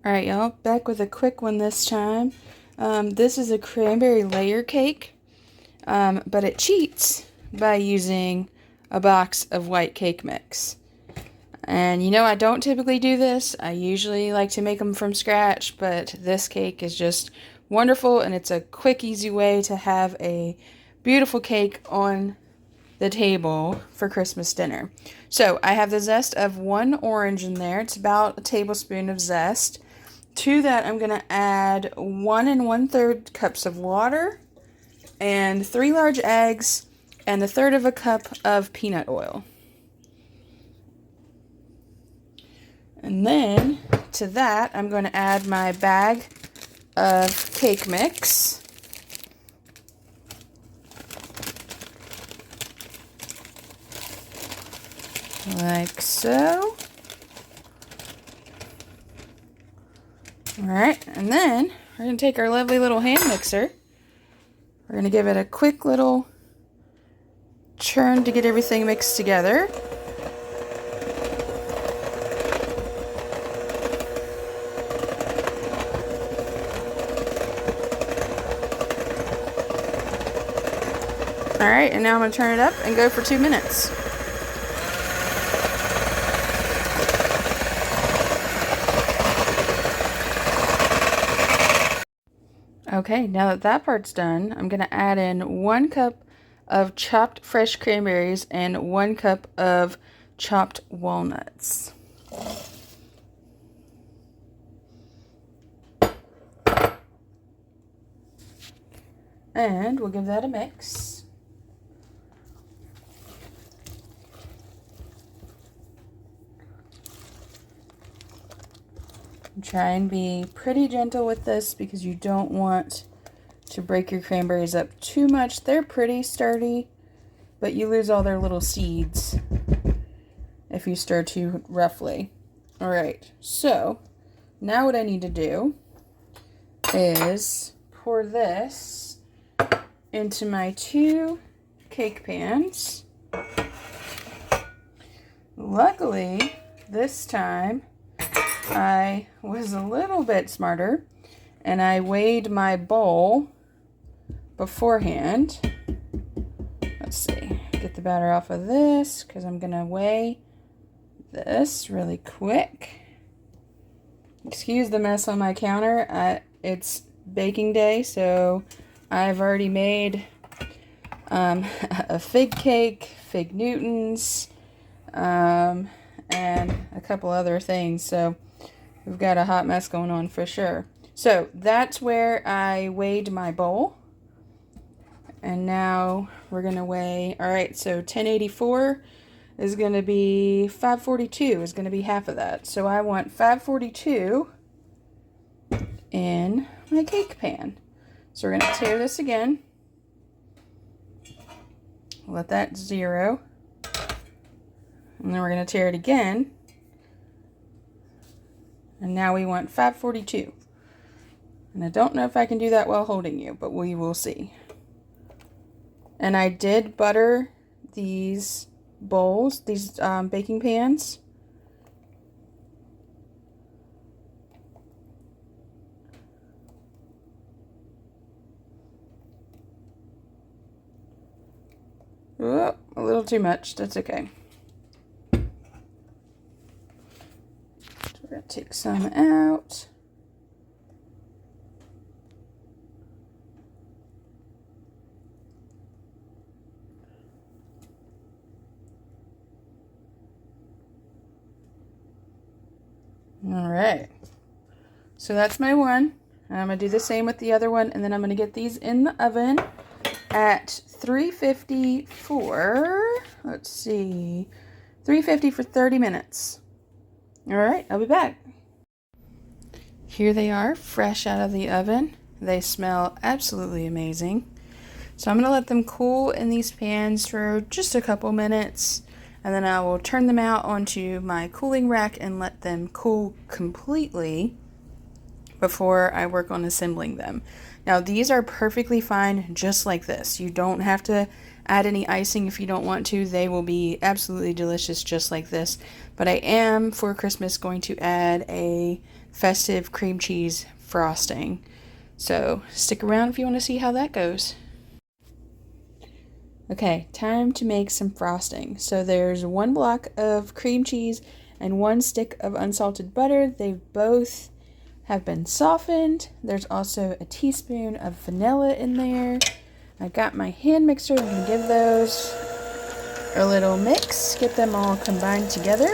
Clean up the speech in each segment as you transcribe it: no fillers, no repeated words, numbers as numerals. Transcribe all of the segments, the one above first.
Alright, y'all, back with a quick one this time. This is a cranberry layer cake, but it cheats by using a box of white cake mix. And you know, I don't typically do this. I usually like to make them from scratch, but this cake is just wonderful, and it's a quick, easy way to have a beautiful cake on the table for Christmas dinner. So I have the zest of 1 orange in there. It's about a tablespoon of zest. To that, I'm going to add 1 1/3 cups of water and 3 large eggs and 1/3 of a cup of peanut oil. And then to that, I'm going to add my bag of cake mix. Like so. Alright, and then we're going to take our lovely little hand mixer. We're going to give it a quick little churn to get everything mixed together. Alright, and now I'm going to turn it up and go for 2 minutes. Okay, now that that part's done, I'm going to add in 1 cup of chopped fresh cranberries and 1 cup of chopped walnuts. And we'll give that a mix. Try and be pretty gentle with this because you don't want to break your cranberries up too much. They're pretty sturdy, but you lose all their little seeds if you stir too roughly. Alright, so now what I need to do is pour this into my 2 cake pans. Luckily, this time I was a little bit smarter and I weighed my bowl beforehand. Let's see, get the batter off of this because I'm going to weigh this really quick. Excuse the mess on my counter. It's baking day, so I've already made a fig cake, fig Newtons, and a couple other things. So we've got a hot mess going on for sure. So that's where I weighed my bowl. And now we're going to weigh, alright, so 1084 is going to be 542 is going to be half of that. So I want 542 in my cake pan. So we're going to tear this again. Let that 0. And then we're going to tear it again. And now we want 542. And I don't know if I can do that while holding you, but we will see. And I did butter these bowls, these baking pans. Oh, a little too much. That's okay. So we're going to take some out. Alright, so that's my one. I'm going to do the same with the other one, and then I'm going to get these in the oven at 350 for, let's see, 350 for 30 minutes. Alright, I'll be back. Here they are, fresh out of the oven. They smell absolutely amazing. So I'm going to let them cool in these pans for just a couple minutes. And then I will turn them out onto my cooling rack and let them cool completely before I work on assembling them. Now these are perfectly fine just like this. You don't have to add any icing if you don't want to. They will be absolutely delicious just like this. But I am, for Christmas, going to add a festive cream cheese frosting. So stick around if you want to see how that goes. Okay, time to make some frosting. So there's 1 block of cream cheese and 1 stick of unsalted butter. They both have been softened. There's also a teaspoon of vanilla in there. I got my hand mixer. I'm going to give those a little mix, get them all combined together.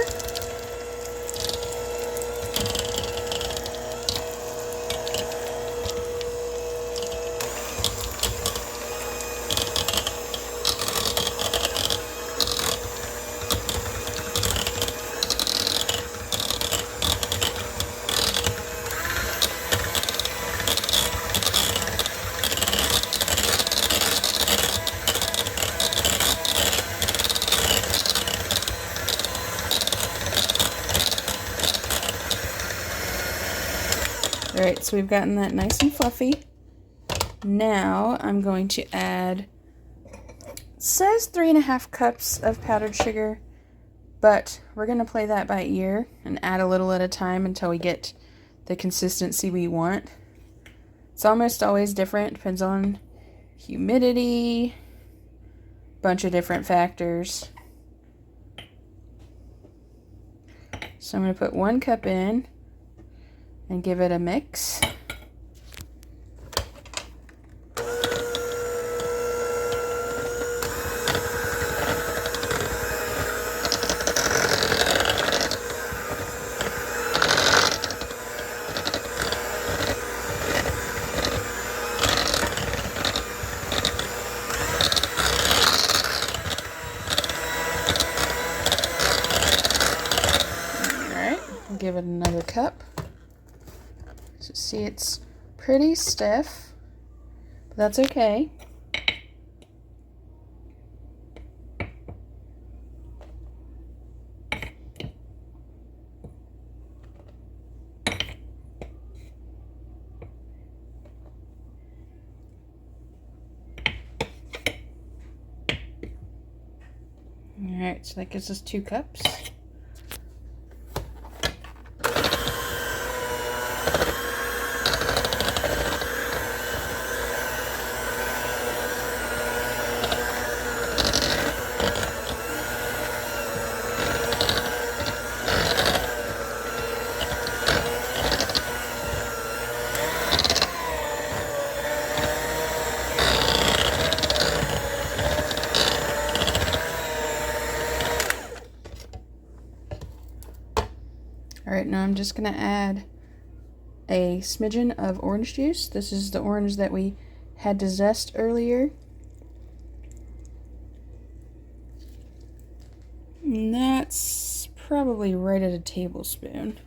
Alright, so we've gotten that nice and fluffy. Now I'm going to add, it says 3.5 cups of powdered sugar, but we're going to play that by ear and add a little at a time until we get the consistency we want. It's almost always different, depends on humidity, bunch of different factors. So I'm going to put 1 cup in and give it a mix. Alright, give it another cup. So see, it's pretty stiff, but that's okay. Alright, so that gives us 2 cups. Alright, now I'm just going to add a smidgen of orange juice. This is the orange that we had to zest earlier. And that's probably right at a tablespoon.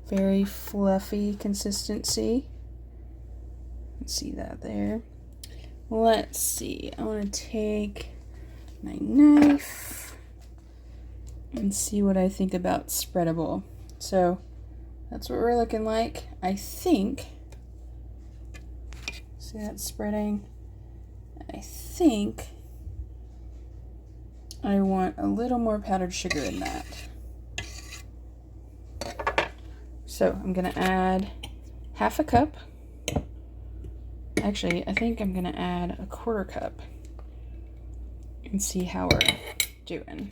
Very fluffy consistency. Let's see that there. Let's see. I want to take my knife and see what I think about spreadable. So that's what we're looking like. I think, see that spreading? I think I want a little more powdered sugar in that. So I'm going to add 1/2 cup. Actually, I think I'm going to add 1/4 cup and see how we're doing.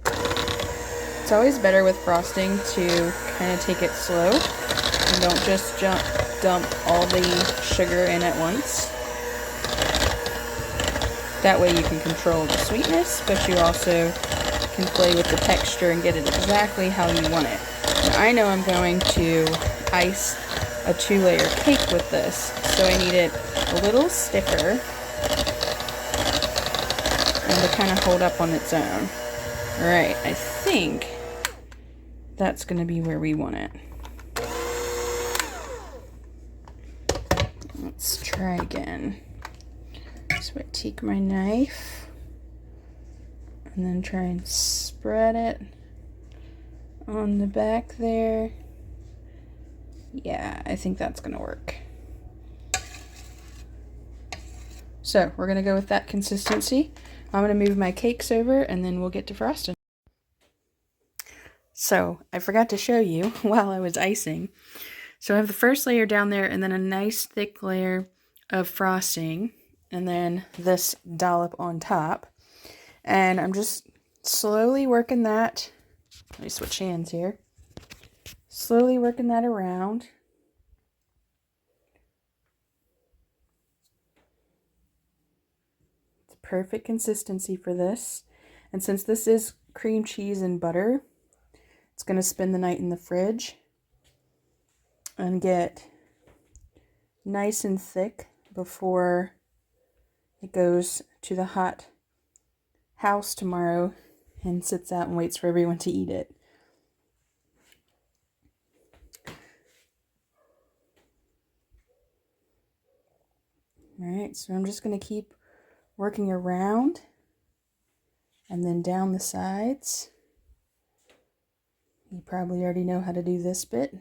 It's always better with frosting to kind of take it slow and don't just dump all the sugar in at once. That way you can control the sweetness, but you also can play with the texture and get it exactly how you want it. Now, I know I'm going to ice a 2-layer cake with this, so I need it a little stiffer and to kind of hold up on its own. Alright, I think that's going to be where we want it. Let's try again. So I take my knife and then try and spread it on the back there. Yeah, I think that's gonna work. So we're gonna go with that consistency. I'm gonna move my cakes over and then we'll get to frosting. So I forgot to show you while I was icing. So I have the first layer down there and then a nice thick layer of frosting and then this dollop on top. And I'm just slowly working that. Let me switch hands here. Slowly working that around. It's perfect consistency for this. And since this is cream cheese and butter, it's going to spend the night in the fridge and get nice and thick before it goes to the hot house tomorrow and sits out and waits for everyone to eat it. Alright, so I'm just going to keep working around and then down the sides. You probably already know how to do this bit.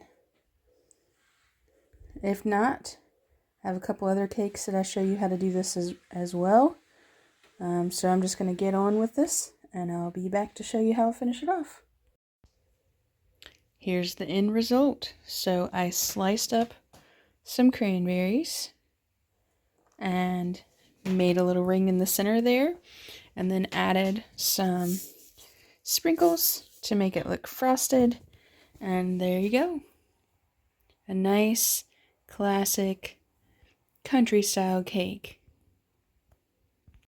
If not, I have a couple other cakes that I show you how to do this as well. So I'm just going to get on with this and I'll be back to show you how I finish it off. Here's the end result. So I sliced up some cranberries and made a little ring in the center there, and then added some sprinkles to make it look frosted, and there you go. A nice classic country style cake.